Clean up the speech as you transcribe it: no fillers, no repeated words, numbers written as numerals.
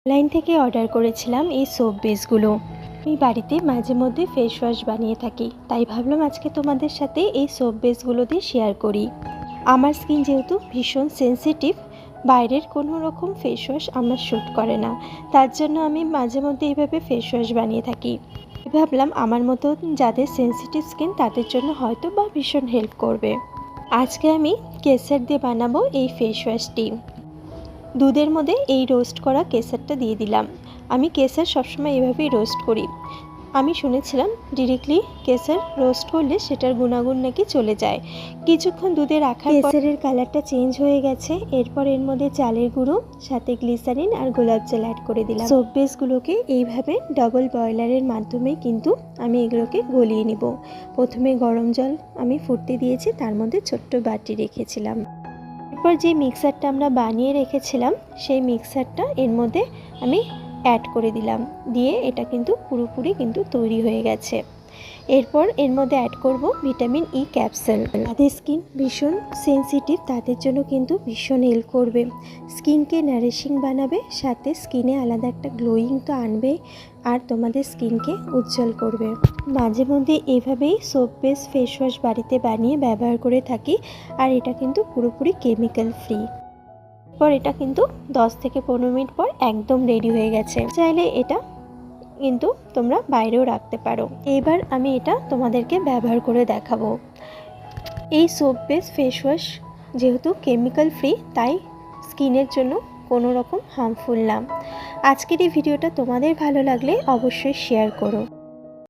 Online থেকে order করেছিলাম এই সোপ বেসগুলো। আমি বাড়িতে মাঝে মধ্যে ফেস ওয়াশ বানিয়ে থাকি, তাই ভাবলাম আজকে তোমাদের সাথে এই সোপ বেসগুলো দিয়ে শেয়ার করি। আমার স্কিন যেহেতু ভীষণ সেনসিটিভ, বাইরের কোনো রকম ফেস ওয়াশ আমার শ্যুট করে না, তার জন্য আমি মাঝে মধ্যে এইভাবে ফেস ওয়াশ বানিয়ে থাকি। ভাবলাম আমার মতো যাদের সেনসিটিভ স্কিন তাদের জন্য হয়তো বা ভীষণ হেল্প করবে। আজকে আমি কেশর দিয়ে বানাবো এই ফেস ওয়াশটি। দুধের মধ্যে এই রোস্ট করা কেশরটা দিয়ে দিলাম। আমি কেশর সবসময় এভাবেই রোস্ট করি। আমি শুনেছিলাম ডিরেক্টলি কেশর রোস্ট করলে সেটার গুণাগুণ নাকি চলে যায়। কিছুক্ষণ দুধে রাখার পর কেশরের কালারটা চেঞ্জ হয়ে গেছে। এরপর এর মধ্যে চালের গুঁড়ো, সাথে গ্লিসারিন আর গোলাপ জল অ্যাড করে দিলাম। সোপ বেসগুলোকে এইভাবে ডাবল বয়লারের মাধ্যমে কিন্তু আমি এগুলোকে গলিয়ে নিব। প্রথমে গরম জল আমি ফুটতে দিয়েছি, তার মধ্যে ছোট্ট বাটি রেখেছিলাম। এরপর যে মিক্সারটা আমরা বানিয়ে রেখেছিলাম সেই মিক্সারটা এর মধ্যে আমি অ্যাড করে দিলাম। দিয়ে এটা কিন্তু পুরোপুরি কিন্তু তৈরি হয়ে গেছে। এরপর এর মধ্যে অ্যাড করব ভিটামিন ই ক্যাপসুল। যাদের স্কিন ভীষণ সেনসিটিভ তাদের জন্য কিন্তু ভীষণ হেল্প করবে। স্কিনকে নারিশিং বানাবে, সাথে স্কিনে আলাদা একটা গ্লোয়িং তো আনবে, আর তোমাদের স্কিনকে উজ্জ্বল করবে। মাঝে মধ্যে এইভাবেই সোপ বেস ফেস ওয়াশ বাড়িতে বানিয়ে ব্যবহার করে থাকি, আর এটা কিন্তু পুরোপুরি কেমিক্যাল ফ্রি। পর এটা কিন্তু 10 থেকে 15 মিনিট পর একদম রেডি হয়ে গেছে। চাইলে এটা কিন্তু তোমরা বাইরেও রাখতে পারো। এবার আমি এটা তোমাদেরকে ব্যবহার করে দেখাবো। এই সোপ বেস ফেস ওয়াশ যেহেতু কেমিক্যাল ফ্রি, তাই স্কিনের জন্য কোনো রকম হার্মফুল না। আজকের এই ভিডিওটা তোমাদের ভালো লাগলে অবশ্যই শেয়ার করো।